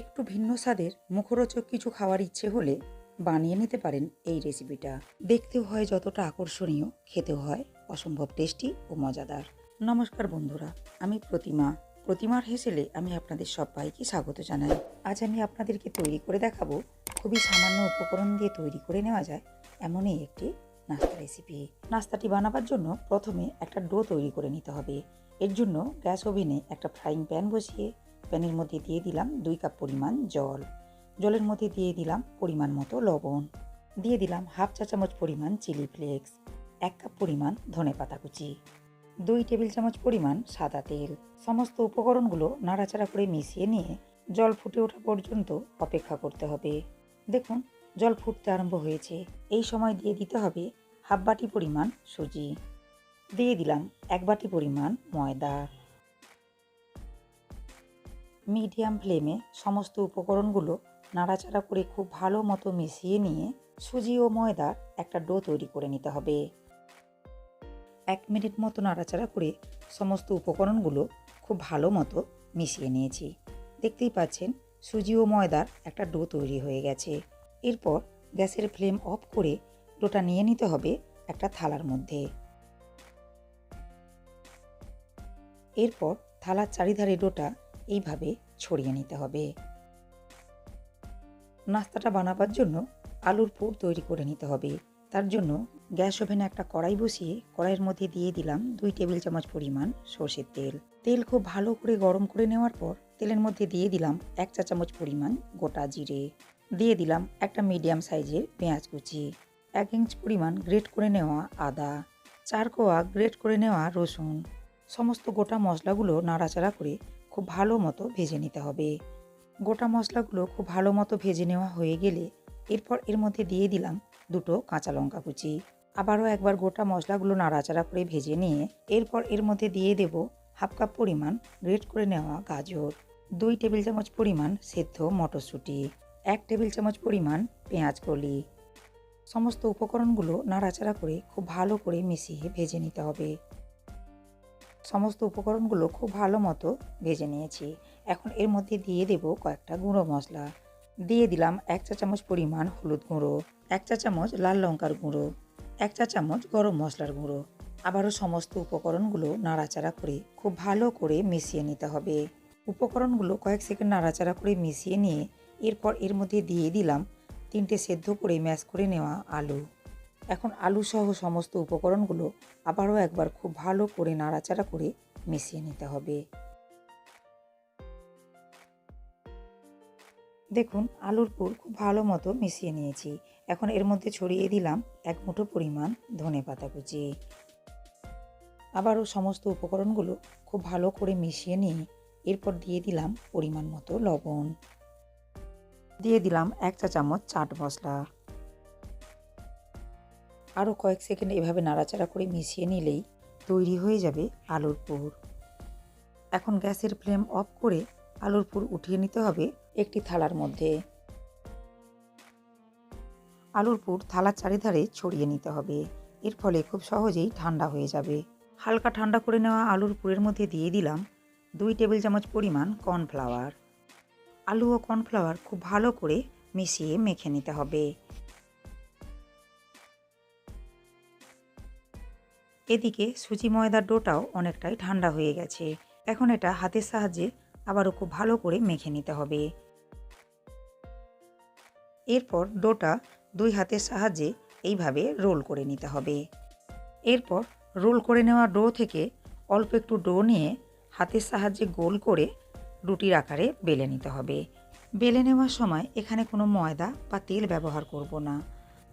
একটু ভিন্ন স্বাদের মুখরোচক কিছু খাওয়ার ইচ্ছে হলে বানিয়ে নিতে পারেন এই রেসিপিটা। দেখতেও হয় যতটা আকর্ষণীয়, খেতেও হয় অসম্ভব টেস্টি ও মজাদার। নমস্কার বন্ধুরা, আমি প্রতিমার হেসেলে আমি আপনাদের সবাইকে স্বাগত জানাই। আজ আমি আপনাদেরকে তৈরি করে দেখাবো খুবই সামান্য উপকরণ দিয়ে তৈরি করে নেওয়া যায় এমনই একটি নাস্তা রেসিপি। নাস্তাটি বানাবার জন্য প্রথমে একটা ডো তৈরি করে নিতে হবে। এর জন্য গ্যাস ওভেনে একটা ফ্রাইং প্যান বসিয়ে প্যানের মধ্যে দিয়ে দিলাম 2 কাপ পরিমাণ জল। জলের মধ্যে দিয়ে দিলাম পরিমাণ মতো লবণ, দিয়ে দিলাম হাফ চা চামচ পরিমাণ চিলি ফ্লেক্স, 1 কাপ পরিমাণ ধনেপাতা কুচি, 2 টেবিল চামচ পরিমাণ সাদা তেল। সমস্ত উপকরণগুলো নাড়াচাড়া করে মিশিয়ে নিয়ে জল ফুটে ওঠা পর্যন্ত অপেক্ষা করতে হবে। দেখুন, জল ফুটতে আরম্ভ হয়েছে। এই সময় দিয়ে দিতে হবে হাফ বাটি পরিমাণ সুজি, দিয়ে দিলাম 1 বাটি পরিমাণ ময়দা। মিডিয়াম ফ্লেমে সমস্ত উপকরণগুলো নাড়াচাড়া করে খুব ভালো মতো মিশিয়ে নিয়ে সুজি ও ময়দার একটা ডো তৈরি করে নিতে হবে। 1 মিনিট মতো নাড়াচাড়া করে সমস্ত উপকরণগুলো খুব ভালো মতো মিশিয়ে নিয়েছি। দেখতেই পাচ্ছেন সুজি ও ময়দার একটা ডো তৈরি হয়ে গেছে। এরপর গ্যাসের ফ্লেম অফ করে ডোটা নিয়ে নিতে হবে একটা থালার মধ্যে। এরপর থালার চারিধারে ডোটা এইভাবে ছড়িয়ে নিতে হবে। নাস্তাটা বানাবার জন্য আলুর পুর তৈরি করে নিতে হবে। তার জন্য গ্যাস ওভেনে একটা কড়াই বসিয়ে কড়াইয়ের মধ্যে দিয়ে দিলাম 2 টেবিল চামচ পরিমাণ সর্ষের তেল। তেল খুব ভালো করে গরম করে নেওয়ার পর তেলের মধ্যে দিয়ে দিলাম 1 চা চামচ পরিমাণ গোটা জিরে, দিয়ে দিলাম একটা মিডিয়াম সাইজের পেঁয়াজ কুচি, 1 ইঞ্চ পরিমাণ গ্রেট করে নেওয়া আদা, 4 কোয়া গ্রেট করে নেওয়া রসুন। সমস্ত গোটা মশলাগুলো নাড়াচাড়া করে খুব ভালো মতো ভেজে নিতে হবে। গোটা মশলাগুলো খুব ভালো মতো ভেজে নেওয়া হয়ে গেলে এরপর এর মধ্যে দিয়ে দিলাম 2টো কাঁচা লঙ্কা কুচি। আবারও একবার গোটা মশলাগুলো নাড়াচাড়া করে ভেজে নিয়ে এরপর এর মধ্যে দিয়ে দেব হাফ কাপ পরিমাণ গ্রেট করে নেওয়া গাজর, 2 টেবিল চামচ পরিমাণ সেদ্ধ মটরশুঁটি, 1 টেবিল চামচ পরিমাণ পেঁয়াজ কলি। সমস্ত উপকরণগুলো নাড়াচাড়া করে খুব ভালো করে মিশিয়ে ভেজে নিতে হবে। সমস্ত উপকরণগুলো খুব ভালো মতো ভেজে নিয়েছি। এখন এর মধ্যে দিয়ে দেব কয়েকটা গুঁড়ো মশলা। দিয়ে দিলাম 1 চা চামচ পরিমাণ হলুদ গুঁড়ো, 1 চা চামচ লাল লঙ্কার গুঁড়ো, 1 চা চামচ গরম মশলার গুঁড়ো। আবারও সমস্ত উপকরণগুলো নাড়াচাড়া করে খুব ভালো করে মিশিয়ে নিতে হবে। উপকরণগুলো কয়েক সেকেন্ড নাড়াচাড়া করে মিশিয়ে নিয়ে এরপর এর মধ্যে দিয়ে দিলাম 3টে সেদ্ধ করে ম্যাশ করে নেওয়া আলু। এখন আলু সহ সমস্ত উপকরণগুলো আবারও একবার খুব ভালো করে নাড়াচাড়া করে মিশিয়ে নিতে হবে। দেখুন, আলুর পুর খুব ভালো মতো মিশিয়ে নিয়েছি। এখন এর মধ্যে ছড়িয়ে দিলাম 1 মুঠো পরিমাণ ধনেপাতা কুচি। আবারও সমস্ত উপকরণগুলো খুব ভালো করে মিশিয়ে নিয়ে এরপর দিয়ে দিলাম পরিমাণ মতো লবণ, দিয়ে দিলাম 1 চা চামচ চাট মশলা। আরও কয়েক সেকেন্ড এভাবে নাড়াচাড়া করে মিশিয়ে নিলেই তৈরি হয়ে যাবে আলুর পুর। এখন গ্যাসের ফ্লেম অফ করে আলুর পুর উঠিয়ে নিতে হবে একটি থালার মধ্যে। আলুর পুর থালার চারিধারে ছড়িয়ে নিতে হবে। এর ফলে খুব সহজেই ঠান্ডা হয়ে যাবে। হালকা ঠান্ডা করে নেওয়া আলুর পুরের মধ্যে দিয়ে দিলাম 2 টেবিল চামচ পরিমাণ কর্নফ্লাওয়ার। আলু ও কর্নফ্লাওয়ার খুব ভালো করে মিশিয়ে মেখে নিতে হবে। এদিকে সুজি ময়দার ডোটাও অনেকটাই ঠান্ডা হয়ে গেছে। এখন এটা হাতের সাহায্যে আবারও খুব ভালো করে মেখে নিতে হবে। এরপর ডোটা 2 হাতের সাহায্যে এইভাবে রোল করে নিতে হবে। এরপর রোল করে নেওয়া ডো থেকে অল্প একটু ডো নিয়ে হাতের সাহায্যে গোল করে রুটির আকারে বেলে নিতে হবে। বেলে নেওয়ার সময় এখানে কোনো ময়দা বা তেল ব্যবহার করব না।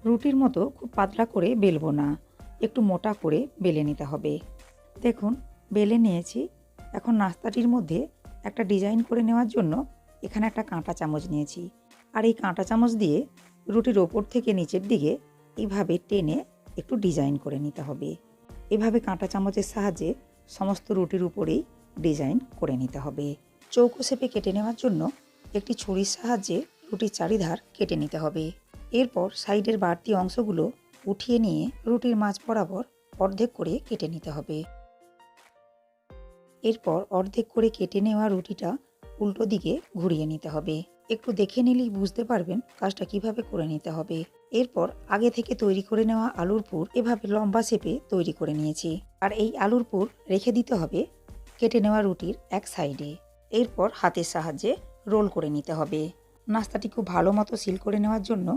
রুটির মতো খুব পাতলা করে বেলবো না, একটু মোটা করে বেলে নিতে হবে। দেখুন, বেলে নিয়েছি। এখন নাস্তাটির মধ্যে একটা ডিজাইন করে নেওয়ার জন্য এখানে একটা কাঁটা চামচ নিয়েছি। আর এই কাঁটা চামচ দিয়ে রুটির ওপর থেকে নিচের দিকে এইভাবে টেনে একটু ডিজাইন করে নিতে হবে। এভাবে কাঁটা চামচের সাহায্যে সমস্ত রুটির উপরেই ডিজাইন করে নিতে হবে। চৌকো শেপে কেটে নেওয়ার জন্য একটি ছুরির সাহায্যে রুটির চারিধার কেটে নিতে হবে। এরপর সাইডের বাড়তি অংশগুলো উঠিয়ে নিয়ে রুটির মাঝ বরাবর অর্ধেক করে কেটে নিতে হবে। এরপর অর্ধেক করে কেটে নেওয়া রুটিটা উল্টো দিকে ঘুরিয়ে নিতে হবে। একটু দেখে নিলেই বুঝতে পারবেন কাজটা কিভাবে করে নিতে হবে। এরপর আগে থেকে তৈরি করে নেওয়া আলুর পুর এভাবে লম্বা শেপে তৈরি করে নিয়েছি। আর এই আলুর পুর রেখে দিতে হবে কেটে নেওয়া রুটির এক সাইডে। এরপর হাতের সাহায্যে রোল করে নিতে হবে। নাস্তাটি খুব ভালো মতো সিল করে নেওয়ার জন্য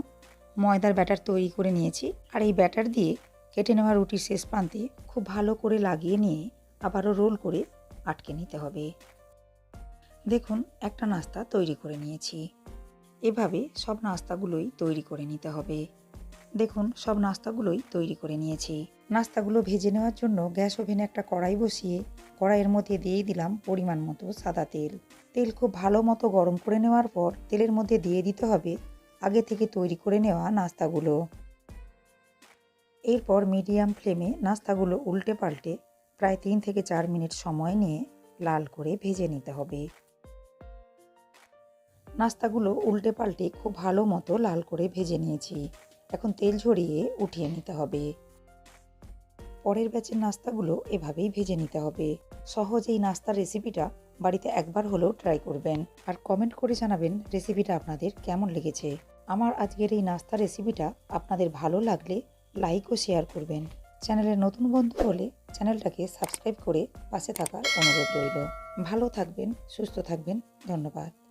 ময়দার ব্যাটার তৈরি করে নিয়েছি। আর এই ব্যাটার দিয়ে কেটে নেওয়া রুটির শেষ প্রান্তে খুব ভালো করে লাগিয়ে নিয়ে আবারও রোল করে আটকে নিতে হবে। দেখুন একটা নাস্তা তৈরি করে নিয়েছি। এভাবে সব নাস্তাগুলোই তৈরি করে নিতে হবে। দেখুন সব নাস্তাগুলোই তৈরি করে নিয়েছি। নাস্তাগুলো ভেজে নেওয়ার জন্য গ্যাস ওভেনে একটা কড়াই বসিয়ে কড়াইয়ের মধ্যে দিয়ে দিলাম পরিমাণ মতো সাদা তেল। তেল খুব ভালো মতো গরম করে নেওয়ার পর তেলের মধ্যে দিয়ে দিতে হবে আগে থেকে তৈরি করে নেওয়া নাস্তাগুলো। এরপর মিডিয়াম ফ্লেমে নাস্তাগুলো উল্টে পাল্টে প্রায় 3 থেকে 4 মিনিট সময় নিয়ে লাল করে ভেজে নিতে হবে। নাস্তাগুলো উল্টে পাল্টে খুব ভালো মতো লাল করে ভেজে নিয়েছি। এখন তেল ঝরিয়ে উঠিয়ে নিতে হবে। পরের ব্যাচের নাস্তাগুলো এভাবেই ভেজে নিতে হবে। সহজ এই নাস্তার রেসিপিটা বাড়িতে একবার হলেও ট্রাই করবেন আর কমেন্ট করে জানাবেন রেসিপিটা আপনাদের কেমন লেগেছে। আমার আজকের এই নাস্তার রেসিপিটা আপনাদের ভালো লাগলে লাইক ও শেয়ার করবেন। চ্যানেলের নতুন বন্ধু হলে চ্যানেলটাকে সাবস্ক্রাইব করে পাশে থাকার অনুরোধ রইল। ভালো থাকবেন, সুস্থ থাকবেন। ধন্যবাদ।